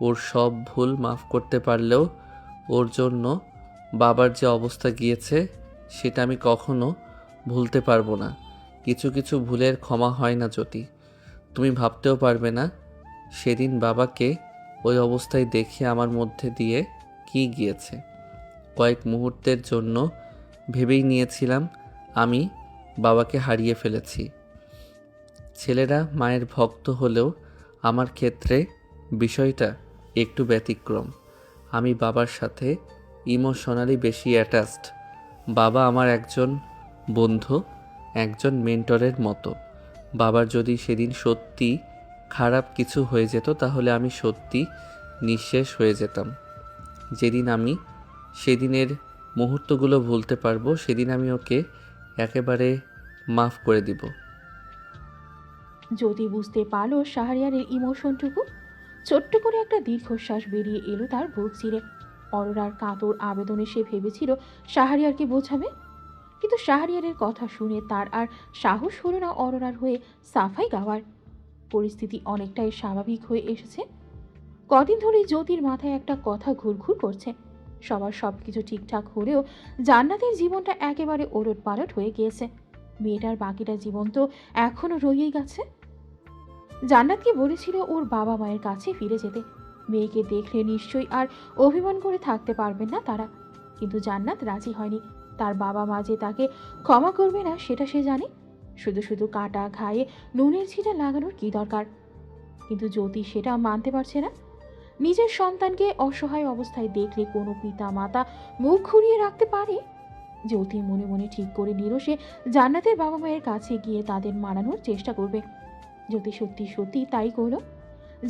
ওর সব ভুল মাফ করতে পারলেও ওর জন্য বাবার যে অবস্থা গিয়েছে সেটা আমি কখনো ভুলতে পারবো না। কিছু কিছু ভুলের ক্ষমা হয় না জ্যোতি। তুমি ভাবতেও পারবে না সেদিন বাবাকে ওই অবস্থায় দেখে আমার মধ্যে দিয়ে কি গিয়েছে। কয়েক মুহূর্তের জন্য ভেবেই নিয়েছিলাম আমি বাবাকে হারিয়ে ফেলেছি। ছেলেরা মায়ের ভক্ত হলেও আমার ক্ষেত্রে বিষয়টা একটু ব্যতিক্রম। আমি বাবার সাথে ইমোশনালি বেশি অ্যাটাচড। বাবা আমার একজন বন্ধু, একজন মেন্টরের মতো। বাবার যদি সেদিন সত্যি খারাপ কিছু হয়ে যেত তাহলে আমি সত্যি নিঃশেষ হয়ে যেতাম। যেদিন আমি সেদিনের মুহূর্তগুলো ভুলতে পারবো সেদিন আমি ওকে একেবারে মাফ করে দিব। জ্যোতি বুঝতে পারল শাহরিয়ারের ইমোশনটুকু। ছোট্ট করে একটা দীর্ঘশ্বাস বেরিয়ে এলো তার বুক চিরে। অরোরার কাতর আবেদনে সে ভেবেছিল শাহরিয়ারকে বোঝাবে, কিন্তু শাহরিয়ারের কথা শুনে তার আর সাহস হলো না অরোরার হয়ে সাফাই গাওয়ার। পরিস্থিতি অনেকটাই স্বাভাবিক হয়ে এসেছে। কদিন ধরে জ্যোতির মাথায় একটা কথা ঘুরঘুর করছে। সবার সবকিছু ঠিকঠাক হলেও জান্নাতের জীবনটা একেবারে ওলট পালট হয়ে গিয়েছে। মেয়েটার বাকিটা জীবন তো এখনো রয়েই গেছে। জান্নাতকে বলেছিল ওর বাবা মায়ের কাছে ফিরে যেতে। মেয়েকে দেখলে নিশ্চয়ই আর অভিমান করে থাকতে পারবেন না তারা। কিন্তু জান্নাত রাজি হয়নি। তার বাবা মা যে তাকে ক্ষমা করবে না সেটা সে জানে। শুধু শুধু কাটা ঘায়ে নুনের ছিটা লাগানোর কি দরকার? কিন্তু জ্যোতি সেটা মানতে পারছে না। নিজের সন্তানকে অসহায় অবস্থায় দেখলে কোনো পিতা মাতা মুখ ঘুরিয়ে রাখতে পারে? জ্যোতি মনে মনে ঠিক করে নিল সে জান্নাতের বাবা মায়ের কাছে গিয়ে তাদের মানানোর চেষ্টা করবে। জ্যোতি সত্যি সত্যি তাই করল।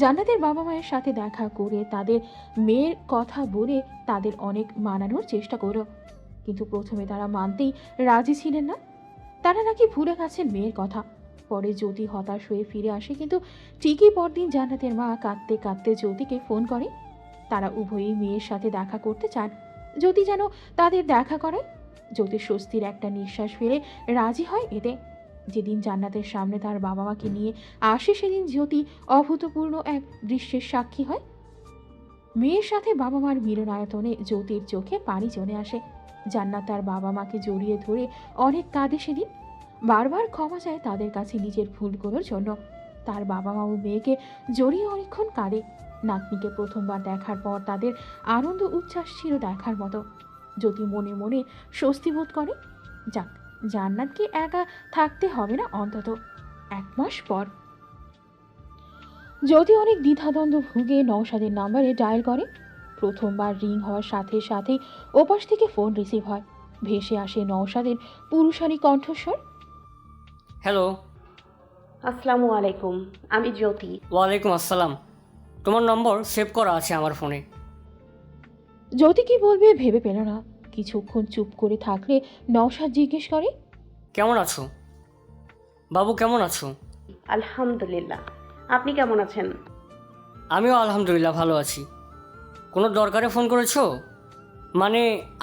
জান্নাতের বাবা মায়ের সাথে দেখা করে তাদের মেয়ের কথা বলে তাদের অনেক মানানোর চেষ্টা করল। কিন্তু প্রথমে তারা মানতেই রাজি ছিলেন না। তারা নাকি ভুলে গেছেন মেয়ের কথা। পরে জ্যোতি হতাশ হয়ে ফিরে আসে, কিন্তু ঠিকই পরদিন জান্নাতের মা কাঁদতে কাঁদতে জ্যোতিকে ফোন করে। তারা উভয়ই মেয়ের সাথে দেখা করতে চান। জ্যোতি যেন তাদের দেখা করায়। জ্যোতি স্বস্তির একটা নিঃশ্বাস ফেলে রাজি হয় এতে। যেদিন জান্নাতের সামনে তার বাবা মাকে নিয়ে আসে সেদিন জ্যোতি অভূতপূর্ণ এক দৃশ্যের সাক্ষী হয়। মেয়ের সাথে বাবা মার মিলনায়তনে জ্যোতির চোখে পানি চলে আসে। জান্নাত তার বাবা মাকে জড়িয়ে ধরে অনেক কাঁদে সেদিন। বারবার ক্ষমা চায় তাদের কাছে নিজের ভুলগুলোর জন্য। তার বাবা মা ও মেয়েকে জড়িয়ে অনেকক্ষণ কাঁদে। নাতনিকে প্রথমবার দেখার পর তাদের আনন্দ উচ্ছ্বাস ছিল দেখার মতো। জ্যোতি মনে মনে স্বস্তি বোধ করে। যাক, জান্নাতকে একা থাকতে হবে না অন্তত 1 মাস পর। জ্যোতি অনেক দ্বিধাদ্বন্দ্ব ভুগে নওশাদের নাম্বারে ডায়াল করে। প্রথমবার রিং হওয়ার সাথে সাথেই ওপাশ থেকে ফোন রিসিভ হয়। ভেসে আসে নওশাদের পুরুষালী কণ্ঠস্বর। হ্যালো। আসসালামু আলাইকুম। আমি জ্যোতি। ওয়ালাইকুম আসসালাম। তোমার নম্বর সেভ করা আছে আমার ফোনে। জ্যোতি কি বলবে ভেবে পেল না। কিছুক্ষণ চুপ করে থাকলে নওশাদ জিজ্ঞেস করে, কেমন আছো বাবু? কেমন আছো? আলহামদুলিল্লাহ। আপনি কেমন আছেন? আমিও আলহামদুলিল্লাহ ভালো আছি। কোনো দরকারে ফোন করেছো? মানে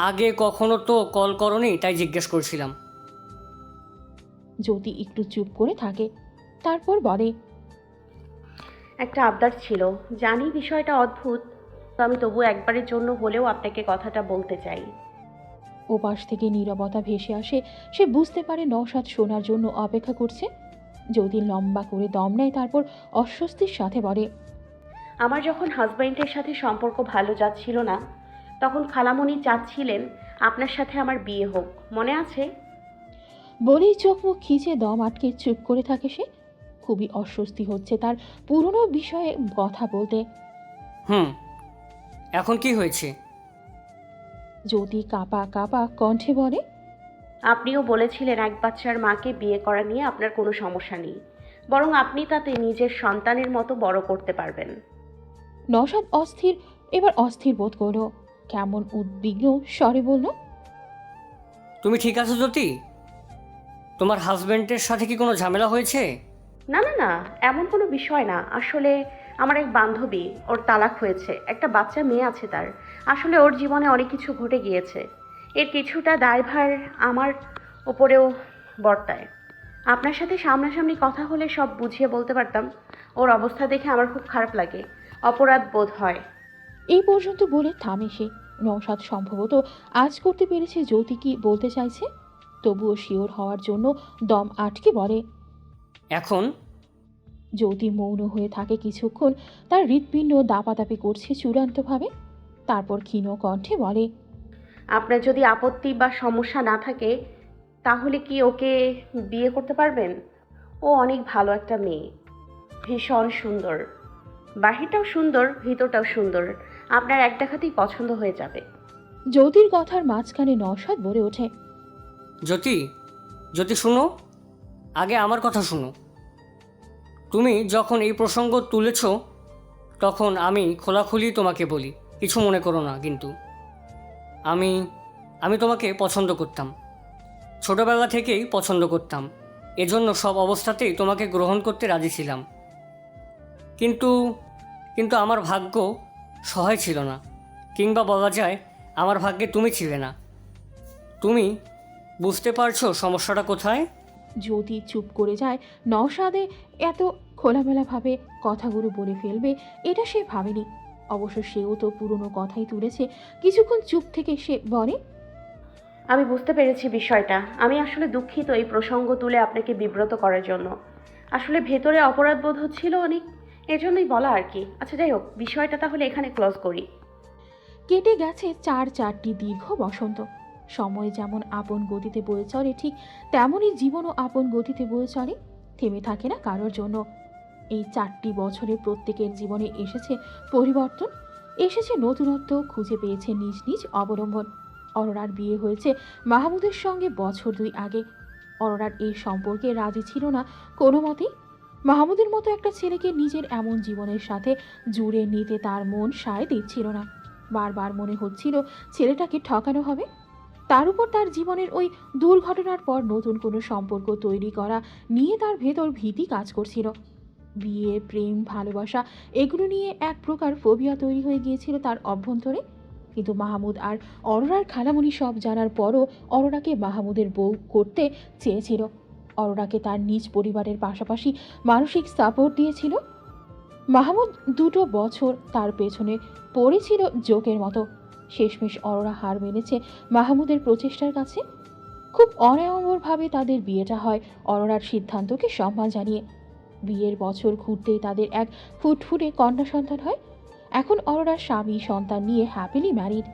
আগে কখনো তো কল করনি, তাই জিজ্ঞেস করছিলাম। জ্যোতি একটু চুপ করে থাকে, তারপর বলে, একটা আবদার ছিল। জানি বিষয়টা অদ্ভুত, তো আমি তবু একবারের জন্য হলেও আপনাকে কথাটা বলতে চাই। ওপাশ থেকে নীরবতা ভেসে আসে। সে বুঝতে পারে নওশাদ শোনার জন্য অপেক্ষা করছে। জ্যোতি লম্বা করে দম নেয়, তারপর অস্বস্তির সাথে বলে, আমার যখন হাজব্যান্ডের সাথে সম্পর্ক ভালো যাচ্ছিল না, তখন খালামণি চাচ্ছিলেন আপনার সাথে আমার বিয়ে হোক, মনে আছে? বলেই চোখ মুখ খিচে দম আটকে চুপ করে থাকে সে। খুবই অস্বস্তি হচ্ছে তার পুরনো বিষয়ে কথা বলতে। হুম, এখন কি হয়েছে? জ্যোতি কাঁপা কাঁপা কণ্ঠে বলে, আপনিও বলেছিলেন এক বাচ্চার মাকে বিয়ে করা নিয়ে আপনার কোনো সমস্যা নেই, বরং আপনি তাতে নিজের সন্তানের মতো বড় করতে পারবেন। নওশাদ অস্থির, এবার অস্থির বোধ করলো। কেমন উদ্বিগ্ন স্বরে বলল, তুমি ঠিক আছো জ্যোতি? তোমার হাজব্যান্ডের সাথে কি কোনো ঝামেলা হয়েছে? না না না, এমন কোনো বিষয় না। আসলে আমার এক বান্ধবী, ওর তালাক হয়েছে, একটা বাচ্চা মেয়ে আছে তার। আসলে ওর জীবনে অনেক কিছু ঘটে গিয়েছে, এর কিছুটা দায়ভার আমার ওপরেও বর্তায়। আপনার সাথে সামনাসামনি কথা হলে সব বুঝিয়ে বলতে পারতাম। ওর অবস্থা দেখে আমার খুব খারাপ লাগে। অপরাধ বোধ হয়। এই পর্যন্ত বলে থামে সে। নওশাদ সম্ভবত আজ করতে পেরেছে জ্যোতি কি বলতে চাইছে, তবুও শিওর হওয়ার জন্য দম আটকে বলে। এখন জ্যোতি মৌন হয়ে থাকে কিছুক্ষণ, তার হৃৎপিণ্ড দাপাদাপি করছে চূড়ান্তভাবে। তারপর ক্ষীণ কণ্ঠে বলে, আপনার যদি আপত্তি বা সমস্যা না থাকে তাহলে কি ওকে বিয়ে করতে পারবেন? ও অনেক ভালো একটা মেয়ে, ভীষণ সুন্দর, বাহিরটাও সুন্দর, ভিতরটাও সুন্দর। আপনার এক দেখাতেই পছন্দ হয়ে যাবে। জ্যোতির কথার মাঝখানে নওশাদ বলে ওঠে, জ্যোতি, জ্যোতি শুনো, আগে আমার কথা শুনো। তুমি যখন এই প্রসঙ্গ তুলেছ তখন আমি খোলাখুলি তোমাকে বলি, কিছু মনে করো না। কিন্তু আমি আমি তোমাকে পছন্দ করতাম, ছোটবেলা থেকেই পছন্দ করতাম। এজন্য সব অবস্থাতেই তোমাকে গ্রহণ করতে রাজি ছিলাম। কিন্তু কিন্তু আমার ভাগ্য সহায় ছিল না, কিংবা বলা যায় আমার ভাগ্যে তুমি ছিলে না। তুমি বুঝতে পারছো সমস্যাটা কোথায়? জ্যোতি চুপ করে যায়। নওশাদে এত খোলামেলাভাবে কথাগুলো বলে ফেলবে এটা সে ভাবেনি। অবশ্য সেও তো পুরনো কথাই তুলেছে। কিছুক্ষণ চুপ থেকে সে বলে, আমি বুঝতে পেরেছি বিষয়টা। আমি আসলে দুঃখিত এই প্রসঙ্গ তুলে আপনাকে বিব্রত করার জন্য। আসলে ভেতরে অপরাধ বোধ হচ্ছিল অনেক, এজন্যই বলা আর কি। আচ্ছা যাই হোক, বিষয়টা তাহলে এখানে ক্লোজ করি। কেটে গেছে চারটি দীর্ঘ বসন্ত। সময় যেমন আপন গতিতে বয়ে চলে, ঠিক তেমনই জীবনও আপন গতিতে বয়ে চলে, থেমে থাকে না কারোর জন্য। এই 4টি বছরে প্রত্যেকের জীবনে এসেছে পরিবর্তন, এসেছে নতুনত্ব, খুঁজে পেয়েছে নিজ নিজ অবলম্বন। অরোরার বিয়ে হয়েছে মাহমুদের সঙ্গে বছর 2 আগে। অরোরার এই সম্পর্কে রাজি ছিল না কোনো মতেই। মাহমুদের মতো একটা ছেলেকে নিজের এমন জীবনের সাথে জুড়ে নিতে তার মন সায় দিচ্ছিল না। বারবার মনে হচ্ছিল ছেলেটাকে ঠকানো হবে। তার উপর তার জীবনের ওই দুর্ঘটনার পর নতুন কোনো সম্পর্ক তৈরি করা নিয়ে তার ভেতর ভীতি কাজ করছিল। বিয়ে, প্রেম, ভালোবাসা এগুলো নিয়ে এক প্রকার ফোবিয়া তৈরি হয়ে গিয়েছিল তার অভ্যন্তরে। কিন্তু মাহমুদ আর অরোরার খালামণি সব জানার পরও অরোরাকে মাহমুদের বউ করতে চেয়েছিল। অরোরাকে তার নিজ পরিবারের পাশাপাশি মানসিক সাপোর্ট দিয়েছিল। মাহমুদ 2 বছর তার পেছনে পড়েছিল জোকের মতো। শেষমেশ অরোরা হার মেনেছে মাহমুদের প্রচেষ্টার কাছে। খুব অনায়াম্বরভাবে তাদের বিয়েটা হয় অরোরার সিদ্ধান্তকে সম্মান জানিয়ে। বিয়ের বছর ঘুরতেই তাদের এক ফুটফুটে কন্যা সন্তান হয়। এখন অরোরার স্বামী সন্তান নিয়ে হ্যাপিলি ম্যারিড।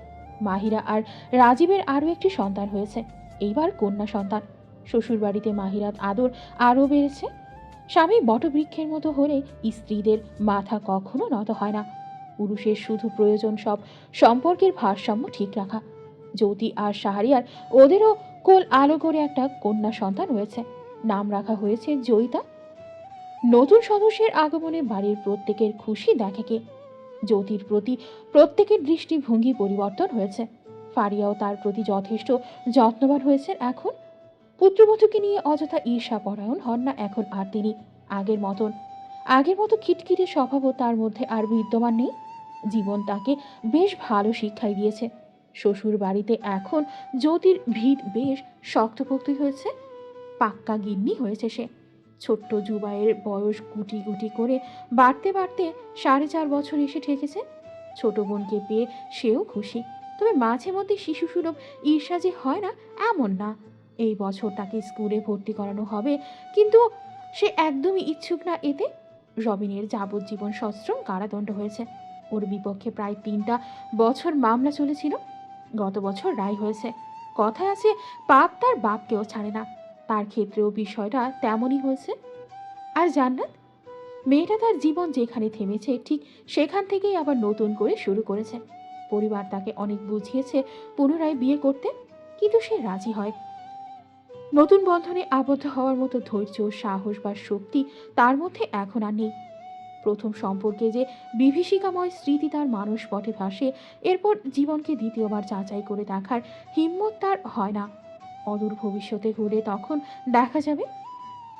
মাহিরা আর রাজীবের আরও একটি সন্তান হয়েছে, এইবার কন্যা সন্তান। শ্বশুরবাড়িতে মাহিরার আদর আরও বেড়েছে। স্বামী বটবৃক্ষের মতো হলে স্ত্রীদের মাথা কখনো নত হয় না। পুরুষের শুধু প্রয়োজন সব সম্পর্কের ভারসাম্য ঠিক রাখা। জ্যোতি আর শাহরিয়ার, ওদেরও কোল আলো করে একটা কন্যা সন্তান হয়েছে। নাম রাখা হয়েছে জয়িতা। নতুন সদস্যের আগমনে বাড়ির প্রত্যেকের খুশি দেখে কে। জ্যোতির প্রতি প্রত্যেকের দৃষ্টিভঙ্গি পরিবর্তন হয়েছে। ফারিয়াও তার প্রতি যথেষ্ট যত্নবান হয়েছে এখন। পুত্রবধূকে নিয়ে অযথা ঈর্ষাপরায়ণ হন না এখন আর তিনি। আগের মতো খিটখিটে স্বভাবও তার মধ্যে আর বিদ্যমান নেই। জীবন তাকে বেশ ভালো শিক্ষাই দিয়েছে। শ্বশুর বাড়িতে এখন জ্যোতির ভিত বেশ শক্তপোক্ত হয়েছে। পাক্কা গিন্নি হয়েছে সে। ছোট্ট জুবাইয়ের বয়স গুটি গুটি করে বাড়তে বাড়তে 4.5 বছর এসে ঠেকেছে। ছোট বোনকে পেয়ে সেও খুশি। তবে মাঝে মধ্যে শিশুসুলভ ঈর্ষা যে হয় না এমন না। এই বছর তাকে স্কুলে ভর্তি করানো হবে, কিন্তু সে একদমই ইচ্ছুক না এতে। রবিনের যাবজ্জীবন সশ্রম কারাদণ্ড হয়েছে। ওর বিপক্ষে প্রায় 3টা বছর মামলা চলেছিল। গত বছর রায় হয়েছে। কথায় আছে, পাপ তার বাপকেও ছাড়ে না। তার ক্ষেত্রেও বিষয়টা তেমনই হয়েছে। আর জান্নাত, মেয়েটা তার জীবন যেখানে থেমেছে ঠিক সেখান থেকেই আবার নতুন করে শুরু করেছে। পরিবার তাকে অনেক বুঝিয়েছে পুনরায় বিয়ে করতে, কিন্তু সে রাজি হয়। নতুন বন্ধনে আবদ্ধ হওয়ার মতো ধৈর্য, সাহস বা শক্তি তার মধ্যে এখন আর নেই। প্রথম সম্পর্কে যে বিভীষিকাময় স্মৃতি তার মানস পটে ভাসে, এরপর জীবনকে দ্বিতীয়বার যাচাই করে দেখার হিম্মত তার হয় না। অদূর ভবিষ্যতে হলে তখন দেখা যাবে।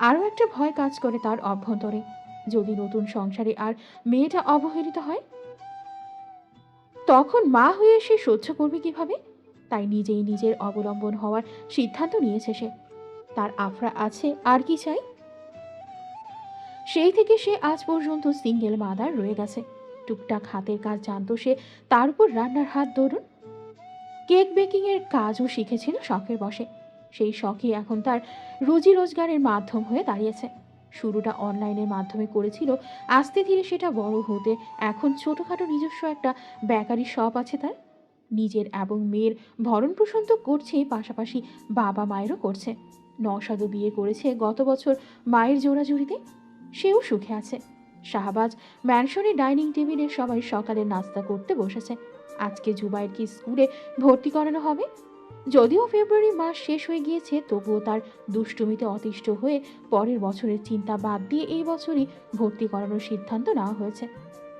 আরও একটা ভয় কাজ করে তার অভ্যন্তরে। যদি নতুন সংসারে আর মেয়েটা অবহেলিত হয়, তখন মা হয়ে সে সহ্য করবে কিভাবে? তাই নিজেই নিজের অবলম্বন হওয়ার সিদ্ধান্ত নিয়েছে সে। তার আফরা আছে, আর কি চাই? সেই থেকে সে আজ পর্যন্ত সিঙ্গেল মাদার রয়ে গেছে। টুকটাক হাতের কাজ জানতো সে, তার উপর রান্নার হাত ধরুন। কেক বেকিংয়ের কাজও শিখেছিল শখের বশে। সেই শখই এখন তার রুজি রোজগারের মাধ্যম হয়ে দাঁড়িয়েছে। শুরুটা অনলাইনের মাধ্যমে করেছিল, আস্তে ধীরে সেটা বড় হতে এখন ছোটোখাটো নিজস্ব একটা বেকারি শপ আছে তার। নিজের এবং মেয়ের ভরণ পোষণ তো করছেই, পাশাপাশি বাবা মায়েরও করছে। নওশাদও বিয়ে করেছে গত বছর মায়ের জোড়াজুড়িতে, সেও সুখে আছে। শাহবাজ ম্যানশনের ডাইনিং টেবিলে সবাই সকালে নাস্তা করতে বসেছে। আজকে জুবাইরকে স্কুলে ভর্তি করানো হবে। যদিও ফেব্রুয়ারি মাস শেষ হয়ে গিয়েছে, তবুও তার দুষ্টুমিতে অতিষ্ঠ হয়ে পরের বছরের চিন্তা বাদ দিয়ে এই বছরই ভর্তি করানোর সিদ্ধান্ত নেওয়া হয়েছে।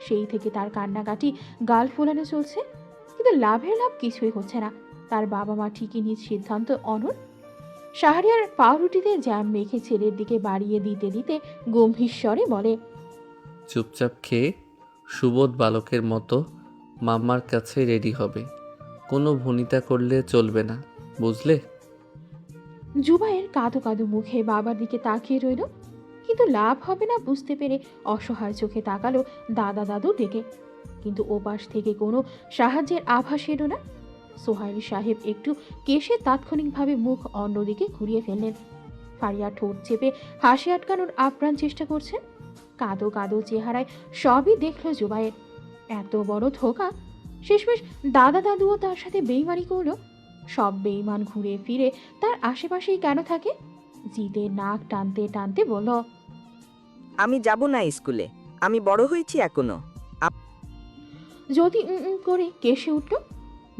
সেই থেকে তার কান্নাকাটি গাল ফোলানো চলছে, কিন্তু লাভের লাভ কিছুই হচ্ছে না। তার বাবা মা ঠিকই নিজ সিদ্ধান্ত অনড়। শাহরিয়ার পাউরুটিতে জ্যাম মেখে ছেলের দিকে বাড়িয়ে দিতে দিতে গম্ভীর স্বরে বলে, চুপচাপ খেয়ে সুবোধ বালকের মতো মাম্মার কাছে রেডি হবে। কোনো ভনিতা করলে চলবে না, বুঝলে? জুবাইয়ের কাঁদো কাঁদো মুখে বাবার দিকে তাকিয়ে রইল, কিন্তু লাভ হবে না বুঝতে পেরে অসহায় চোখে তাকালো দাদা দাদু ডেকে। কিন্তু ওপাশ থেকে কোনো সাহায্যের আভাস এলো না। সোহাইল সাহেব একটু কেশে তাৎক্ষণিকভাবে মুখ অন্যদিকে ঘুরিয়ে ফেললেন। ফারিয়া ঠোঁট চেপে হাসি আটকানোর আপ্রাণ চেষ্টা করছেন। কাঁদো কাঁদো চেহারায় সবই দেখল জুবাইয়ের। এত বড় ধোঁকা! শেষমেশ দাদা দাদুও তার সাথে বেইমানি করলো। সব বেইমান ঘুরে ফিরে তার আশেপাশেই কেন থাকে? জিদে নাক টানতে টানতে বলল, আমি যাব না স্কুলে, আমি বড় হয়েছি এখনো। যদি করে কেসে উঠল।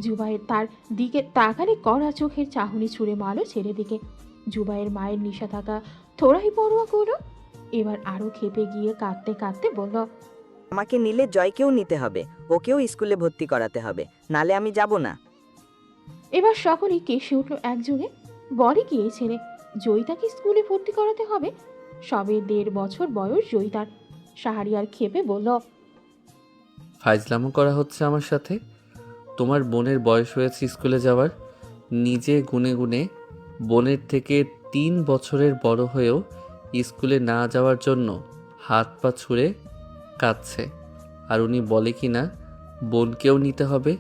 জুবাইয়ের তার দিকে তাকালে কড়া চোখের চাহনি ছুঁড়ে মারল ছেলের দিকে। জুবাইয়ের মায়ের নিশা থাকা থোড়াই পরোয়া করল। এবার আরো খেপে গিয়ে কাঁদতে কাঁদতে বলল, আমাকে নিলে জয়কেও নিতে হবে, ওকেও স্কুলে ভর্তি করাতে হবে, নালে আমি যাব না। এবার সকলেই কেসে উঠল একযোগে। বলে কি এই ছেলে, জয়িতাকে স্কুলে ভর্তি করাতে হবে? সবে 1.5 বছর বয়স জয়িতার। শাহরিয়ার খেপে বলল, ফাইজলামো করা হচ্ছে আমার সাথে? তোমার বোনের বয়স হয়েছে স্কুলে যাওয়ার। নিজে গুনে গুনে বোনের থেকে 3 বছরের বড় হয়েও স্কুলে না যাওয়ার জন্য হাত পা ছুঁড়ে কাঁদছে। আর উনি বলে কি না বোনকেও নিতে হবে।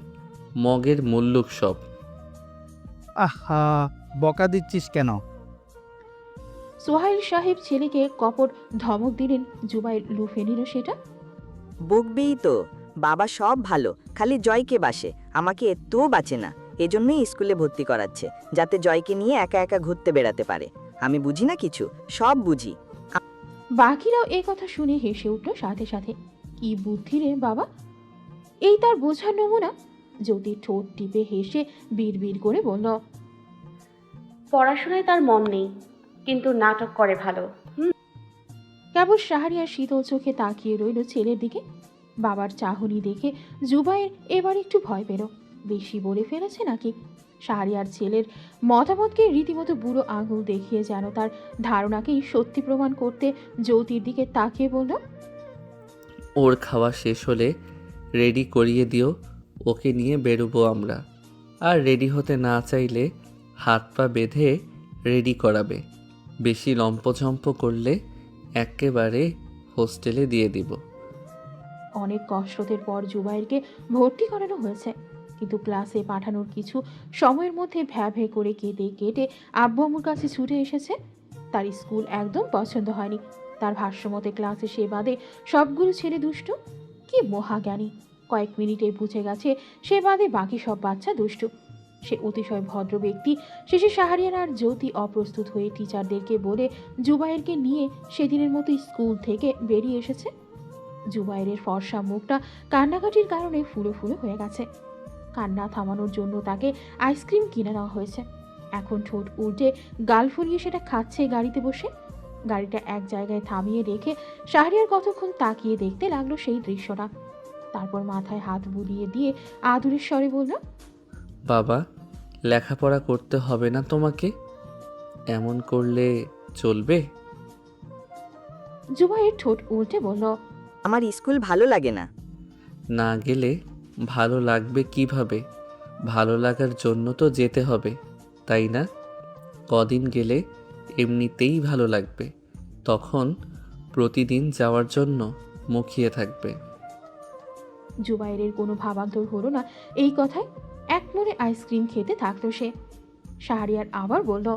মগের মুল্লুক সব। আহা, বকা দিচ্ছিস কেন? সোহাইল সাহেব ছেলেকে কপট ধমক দিলেন। জুবাইর লুফে নিল সেটা। বকবেই তো, বাবা সব ভালো, খালি জয়কে বাসে, আমাকে একটুও বাঁচে না। এজন্যই স্কুলে ভর্তি করাচ্ছে, যাতে জয়কে নিয়ে একা একা ঘুরতে বেড়াতে পারে। আমি বুঝি না কিছু, সব বুঝি। বাকিরাও এই কথা শুনে হেসে উঠল সাথে সাথে। কি বুদ্ধি রে বাবা! এই তার বোঝার নমুনা? জ্যোতি ঠোঁট টিপে হেসে বিড়বিড় করে বলল, পড়াশোনায় তার মন নেই, কিন্তু নাটক করে ভালো। কেবল শাহরিয়ার শীতল চোখে তাকিয়ে রইল ছেলের দিকে। বাবার চাহনি দেখে জুবাইর এবার একটু ভয় পেল। বেশি বলে ফেলেছে নাকি? শাহরিয়ার ছেলের মতামতকে রীতিমতো বুড়ো আঙুল দেখিয়ে যেন তার ধারণাকেই সত্যি প্রমাণ করতে জ্যোতির দিকে তাকিয়ে বলল, ওর খাওয়া শেষ হলে রেডি করিয়ে দিও, ওকে নিয়ে বেরোবো আমরা। আর রেডি হতে না চাইলে হাত পা বেঁধে রেডি করাবে। বেশি লম্পঝম্প করলে একেবারে হোস্টেলে দিয়ে দিব। অনেক কসরতের পর জুবাইরকে ভর্তি করানো হয়েছে, কিন্তু ক্লাসে পাঠানোর কিছু সময়ের মধ্যে ভ্যা ভ্যা করে কেটে কেটে আব্বু আম্মুর কাছে ছুটে এসেছে। তার স্কুল একদম পছন্দ হয়নি। তার ভাষ্যমতে ক্লাসে সে বাদে সবগুলো ছেলে দুষ্ট। কি মহাজ্ঞানী! কয়েক মিনিটে বুঝে গেছে সে বাদে বাকি সব বাচ্চা দুষ্টু। সে অতিশয় ভদ্র ব্যক্তি। শেষে শাহরিয়ার আর জ্যোতি অপ্রস্তুত হয়ে টিচারদেরকে বলে জুবাইরকে নিয়ে সেদিনের মতো স্কুল থেকে বেরিয়ে এসেছে। জুবাইরের ফর্সা মুখটা কান্নাকাটির কারণে ফুলে ফুলে হয়ে গেছে। কান্না থামানোর জন্য তাকে আইসক্রিম কিনে নেওয়া হয়েছে। এখন ঠোঁট উল্টে গাল ফুলিয়ে সেটা খাচ্ছে গাড়িতে বসে। গাড়িটা এক জায়গায় থামিয়ে রেখে শাহরিয়ার কতক্ষণ তাকিয়ে দেখতে লাগলো সেই দৃশ্যটা। তারপর মাথায় হাত বুলিয়ে দিয়ে আদুরের স্বরে বলল, বাবা, লেখাপড়া করতে হবে না তোমাকে? এমন করলে চলবে? জুবাইর ঠোঁট উল্টে বলল, আমার স্কুল ভালো লাগে না। না গেলে ভালো লাগবে কিভাবে? ভালো লাগার জন্য তো যেতে হবে, তাই না? কদিন গেলে এমনিতেই ভালো লাগবে, তখন প্রতিদিন যাওয়ার জন্য মুখিয়ে থাকবে। জুবাইরের কোনো ভাবান্তর হলো না এই কথায়। এক মনে আইসক্রিম খেতে থাকলো সে। শাহরিয়ার আবার বলল,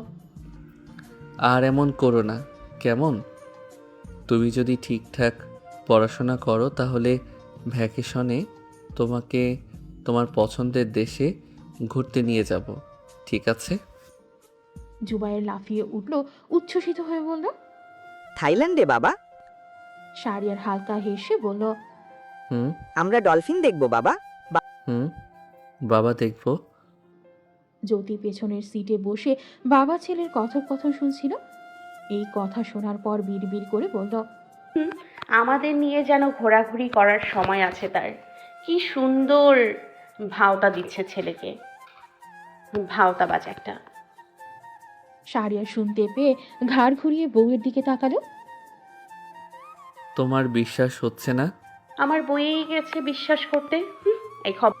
আর এমন করো না কেমন? তুমি যদি ঠিকঠাক পড়াশোনা করো তাহলে ভ্যাকেশনে তোমাকে তোমার পছন্দের দেশে ঘুরতে নিয়ে যাব, ঠিক আছে? জুবাইর লাফিয়ে উঠল, উচ্ছ্বসিত হয়ে বলল। থাইল্যান্ডে বাবা? শাহরিয়ার হালকা হেসে বলল, হুম আমরা ডলফিন দেখব বাবা। হুম বাবা দেখবো। জ্যোতি পেছনের সিটে বসে বাবা ছেলের কথোপকথন শুনছিল। এই কথা শোনার পর বিড়বিড় করে বলল, আমাদের নিয়ে যেন ঘোরাঘুরি করার সময় আছে তার। কি সুন্দর ভাওতা দিচ্ছে ছেলেকে, ভাওতাবাজ একটা। শাহরিয়ার শুনতে পেয়ে ঘাড় ঘুরিয়ে বউয়ের দিকে তাকালো। তোমার বিশ্বাস হচ্ছে না? আমার বইয়েই গেছে বিশ্বাস করতে। এই খবর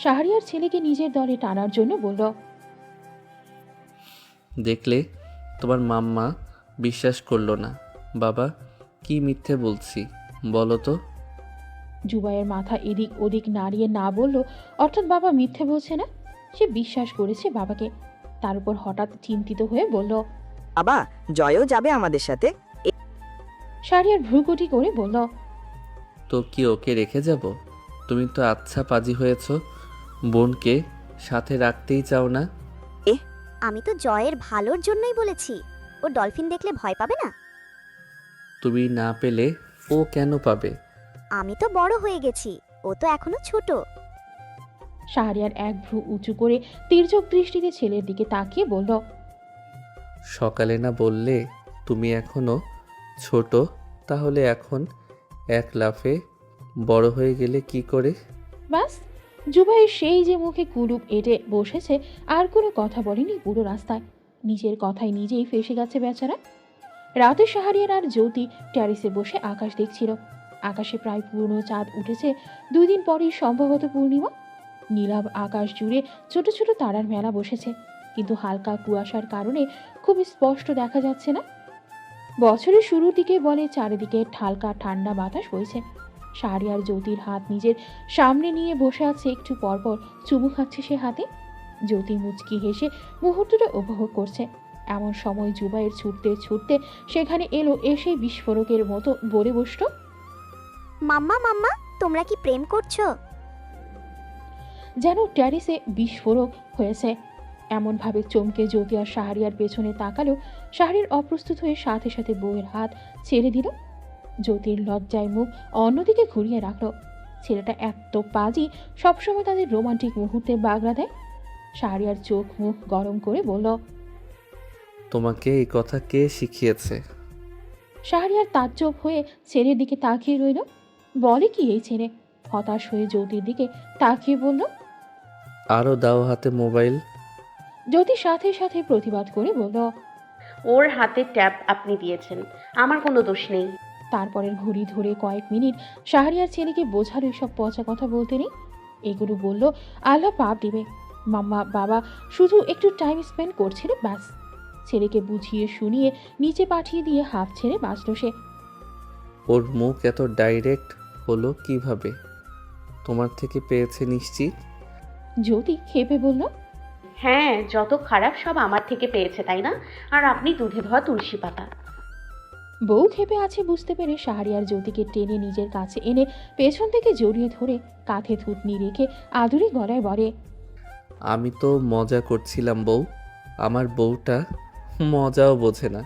শাহরিয়ার ছেলেকে নিজের দলে টানার জন্য বলল, দেখলে তোমার মাম্মা বিশ্বাস করলো না। বাবা কি মিথ্যে বলছি বলো তো? জুবাইয়ের মাথা এদিক ওদিক নাড়িয়ে না বলল, অর্থাৎ বাবা মিথ্যে বলছে না, সে বিশ্বাস করেছে বাবাকে। তার উপর হঠাৎ চিন্তিত হয়ে বলল, বাবা, জয়ও যাবে আমাদের সাথে। শাহরিয়ার ভ্রুকুটি করে বলল, তো কি ওকে রেখে যাব? তুমি তো আচ্ছা পাজি হয়েছ, বোনকে সাথে রাখতেই চাও না। আমি তো জয়ের ভালোর জন্যই বলেছি, ও ডলফিন দেখলে ভয় পাবে না। তুমি না পেলে ও কেন পাবে? আমি তো বড় হয়ে গেছি, ও তো এখনো ছোট। শাহরিয়ার এক ভ্রু উঁচু করে তীর্যক দৃষ্টিতে ছেলের দিকে তাকিয়ে বলল, সকালে না বললে তুমি এখনো ছোট, তাহলে এখন এক লাফে বড় হয়ে গেলে কি করে? ব্যাস। জুবাইয়ের সেই যে মুখে কুলুপ এঁটে বসেছে, আর কোনো কথা বলেনি পুরো রাস্তায়। নিজের কথায় নিজেই ফেসে গেছে বেচারা। রাতে শাহরিয়ার আর জ্যোতি ট্যারিসে বসে আকাশ দেখছিল। আকাশে প্রায় পূর্ণ চাঁদ উঠেছে। 2 দিন পরেই সম্ভবত পূর্ণিমা। নীলাভ আকাশ জুড়ে ছোট ছোট তারার মেলা বসেছে, কিন্তু হালকা কুয়াশার কারণে খুব স্পষ্ট দেখা যাচ্ছে না। বছরের শুরুর দিকে বলে চারিদিকে হালকা ঠান্ডা বাতাস বইছে। শাহরিয়ার জ্যোতির হাত নিজের সামনে নিয়ে বসে আছে, একটু পরপর চুমু খাচ্ছে সে হাতে। জ্যোতি মুচকি হেসে মুহূর্তটা উপভোগ করছে। এমন সময় জুবাইর ছুটতে ছুটতে সেখানে এলো, এসে বিস্ফোরকের মতো বলে বসল, মাম্মা মাম্মা, তোমরা কি প্রেম করছো? যেন ট্যারিসে বিস্ফোরক হয়েছে। এমনভাবে চমকে জ্যোতি আর শাহরিয়ার পেছনে তাকালো। শাহরিয়ার অপ্রস্তুত হয়ে সাথে সাথে বউয়ের হাত ছেড়ে দিল। জ্যোতির লজ্জায় মুখ অন্যদিকে ঘুরিয়ে রাখলো। ছেলেটা এত পাজি, সবসময় তাদের রোমান্টিক মুহূর্তে বাগড়া দেয়। শাহরিয়ার চোখ মুখ গরম করে বলল, তোমাকে এই কথা কে শিখিয়েছে? শাহরিয়ার তাজ্জব হয়ে ছেলের দিকে তাকিয়ে রইল। বলে কি এই ছেলে? হতাশ হয়ে জ্যোতির দিকে তাকিয়ে বলল। আরও দাও হাতে মোবাইল। জ্যোতি সাথে সাথে প্রতিবাদ করে বলল, ওর হাতে ট্যাব আপনি দিয়েছেন, আমার কোনো দোষ নেই। তারপরের ঘড়ি ধরে কয়েক মিনিট শাহরিয়ার ছেলেকে বোঝার সব পচা কথা বলতে নেই। এগুলো বলল আল্লাহ পাপ দিবে। মাম্মা বাবা শুধু একটু টাইম স্পেন্ড করছিল, ব্যাস। ছেলেকে বুঝিয়ে শুনিয়ে নিচে পাঠিয়ে দিয়ে হাফ ছেড়ে বাঁচল সে। ওর মুখ এত ডাইরেক্ট হলো কিভাবে? তোমার থেকে পেয়েছে নিশ্চিত? জ্যোতি খেপে বলল, হ্যাঁ, যত খারাপ সব আমার থেকে পেয়েছে, তাই না? আর আপনি দুধে ধোয়া তুলসী পাতা। বউ খেপে আছে বুঝতে পেরে শাহরিয়ার জ্যোতিকে টেনে নিজের কাছে এনে পেছন থেকে জড়িয়ে ধরে কাঁধে থুতনি রেখে আদুরে গলায় বলে, আমি তো মজা করছিলাম বউ। আমার বউটা মজাও বোঝে না।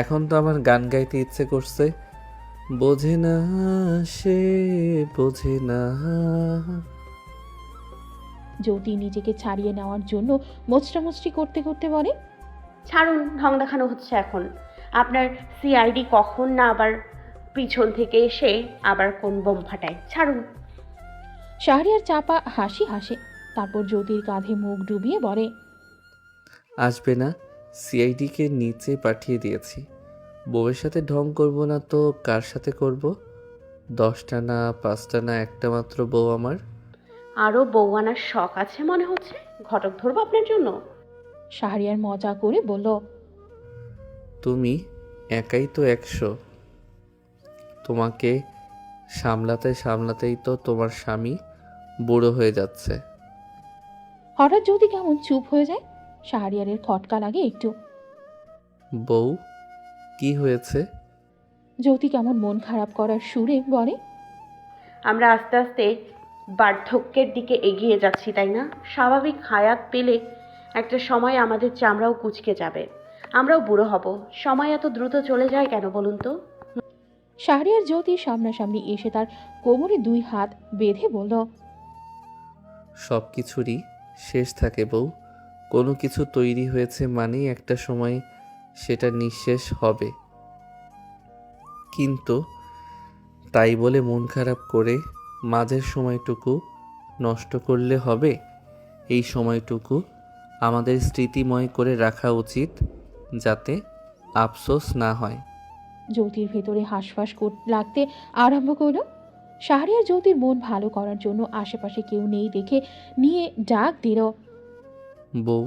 এখন তো আমার গান গাইতে ইচ্ছে করছে। বোঝে না, সে বোঝে না। জ্যোতি নিজেকে ছাড়িয়ে নেওয়ার জন্য মোচড়ামুচড়ি করতে করতে বলে, ছাড়ুন, ঢং দেখানো হচ্ছে এখন। আপনার সিআইডি কখন না আবার পিছন থেকে এসে আবার কোন বোম ফাটায়। ছাড়ুন। শাহরিয়ার চাপা হাসি হাসে, তারপর জ্যোতির কাঁধে মুখ ডুবিয়ে বলে, আসবে না? সিআইডিকে নিচে পাঠিয়ে দিয়েছি। বউয়ের সাথে ঢং করব না তো কার সাথে করব? 10টা না 5টা না, একটা মাত্র বউ আমার। আরও বউ আনার শখ আছে মনে হচ্ছে। ঘটক ধরবো আপনার জন্য। শাহরিয়ার মজা করে বলল, তুমি একাই তো 100। তোমাকে সামলাতে সামলাতেই তো তোমার স্বামী বুড়ো হয়ে যাচ্ছে। হঠাৎ জ্যোতি কেমন চুপ হয়ে যায়। শাহরিয়ারের খটকা লাগে একটু। বউ, কি হয়েছে? জ্যোতি কেমন মন খারাপ করার সুরে বলে, আমরা আস্তে আস্তে বার্ধক্যের দিকে এগিয়ে যাচ্ছি, তাই না? স্বাভাবিক হায়াত পেলে একটা সময় আমাদের চামড়াও কুঁচকে যাবে, আমরাও বুড়ো হব। সময় এত দ্রুত চলে যায় কেন বলুন তো? শাহরিয়ার জ্যোতির সামনাসামনি এসে তার কোমরে 2 হাত বেঁধে বলল, সব কিছুরই শেষ থাকে বউ। কোনো কিছু তৈরি হয়েছে মানেই একটা সময় সেটা নিঃশেষ হবে। কিন্তু তাই বলে মন খারাপ করে মাঝের সময়টুকু নষ্ট করলে হবে? এই সময়টুকু আমাদের স্মৃতিময় করে রাখা উচিত, যাতে আফসোস না হয়। জ্যোতির ভেতরে হাঁসফাঁস লাগতে আরম্ভ করল। শাহরিয়ার জ্যোতির মন ভালো করার জন্য আশেপাশে কেউ নেই দেখে নিয়ে ডাক দিল। বউ,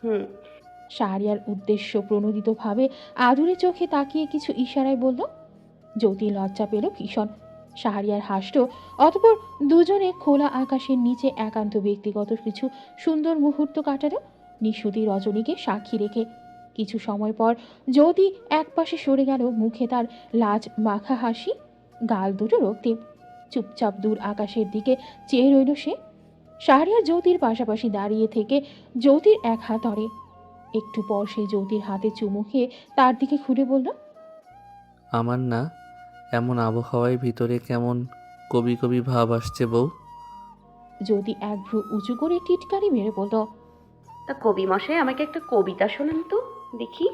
হুম। শাহরিয়ার উদ্দেশ্য প্রণোদিতভাবে আদুরে চোখে তাকিয়ে কিছু ইশারায় বলল। জ্যোতি লজ্জা পেল ভীষণ। শাহরিয়ার হাসল। অতঃপর দুজনে খোলা আকাশের নিচে একান্ত ব্যক্তিগত কিছু সুন্দর মুহূর্ত কাটালো, নিশুতি রজনীকে সাক্ষী রেখে। কিছু সময় পর জ্যোতি একপাশে সরে গেল, মুখে তার লাজ মাখা হাসি, গাল দুটো রক্তিম। চুপচাপ দূর আকাশের দিকে চেয়ে রইল সে। শাহরিয়ার জ্যোতির পাশাপাশি দাঁড়িয়ে থেকে জ্যোতির এক হাত ধরে। একটু পর সে জ্যোতির হাতে চুমু খেয়ে তার দিকে ঘুরে বলল, আমার না এমন আবহাওয়ায় ভিতরে কেমন কবি কবি ভাব আসছে বউ। জ্যোতি এক ভ্রু উঁচু করে টিটকারি মেরে বলল। তা কবি মশাই, আমাকে একটা কবিতা শোনান তো দেখি।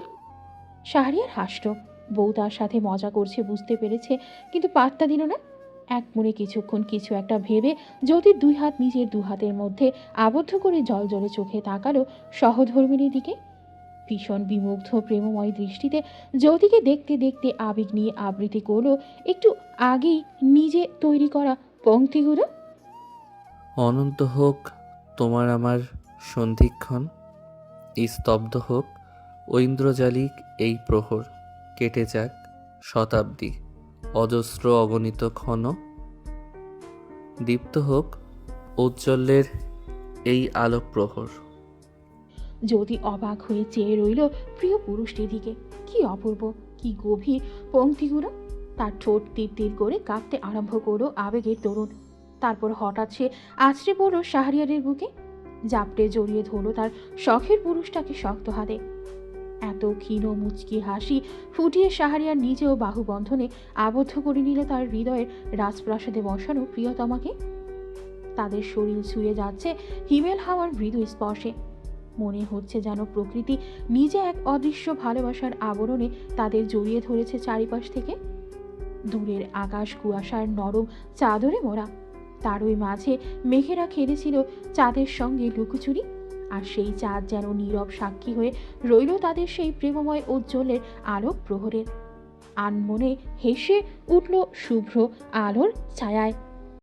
শাহরিয়ার হাসল। বউ তার সাথে মজা করছে বুঝতে পেরেছে, কিন্তু পাত্তা দিল না। এক মনে কিছুক্ষণ কিছু একটা ভেবে জ্যোতির 2 হাত নিজের 2 হাতের মধ্যে আবদ্ধ করে জলজলে চোখে তাকালো সহধর্মিণীর দিকে। ভীষণ বিমুগ্ধ প্রেমময় দৃষ্টিতে জ্যোতিকে দেখতে দেখতে আবেগ নিয়ে আবৃত্তি করলো একটু আগেই নিজে তৈরি করা পংক্তিগুলো। অনন্ত হোক তোমার আমার সন্ধিক্ষণ, স্তব্ধ হোক ঐন্দ্রজালিক এই প্রহর, কেটে যাক শতাব্দী অজস্র অগণিত ক্ষণ, দীপ্ত হোক ঔজ্জ্বল্যের এই আলোক প্রহর। জ্যোতি অবাক হয়ে চেয়ে রইল প্রিয় পুরুষটির দিকে। কি অপূর্ব, কি গভীর পংক্তিগুলো। তার ঠোঁট তীর তীর করে কাঁপতে আরম্ভ করলো আবেগের তরুণ। তারপর হঠাৎ সে আছড়ে পড়ল শাহরিয়ারের বুকে, জাপটে জড়িয়ে ধরল তার শখের পুরুষটাকে শক্ত হাতে। এত ক্ষীণ মুচকি হাসি ফুটিয়ে শাহরিয়ার নিজেও বাহুবন্ধনে আবদ্ধ করে নিল তার হৃদয়ের রাজপ্রাসাদে বসানো প্রিয়তমাকে। তাদের শরীর ছুঁয়ে যাচ্ছে হিমেল হাওয়ার মৃদু স্পর্শে। মনে হচ্ছে যেন প্রকৃতি নিজে এক অদৃশ্য ভালোবাসার আবরণে তাদের জড়িয়ে ধরেছে চারিপাশ থেকে। দূরের আকাশ কুয়াশার নরম চাদরে মোড়া, তারই মাঝে মেঘেরা খেলেছিল চাঁদের সঙ্গে লুকোচুরি। আর সেই চাঁদ যেন নীরব সাক্ষী হয়ে রইল তাদের সেই প্রেমময় উজ্জ্বলের আলোক প্রহরের। আনমনে হেসে উঠল শুভ্র আলোর ছায়ায়।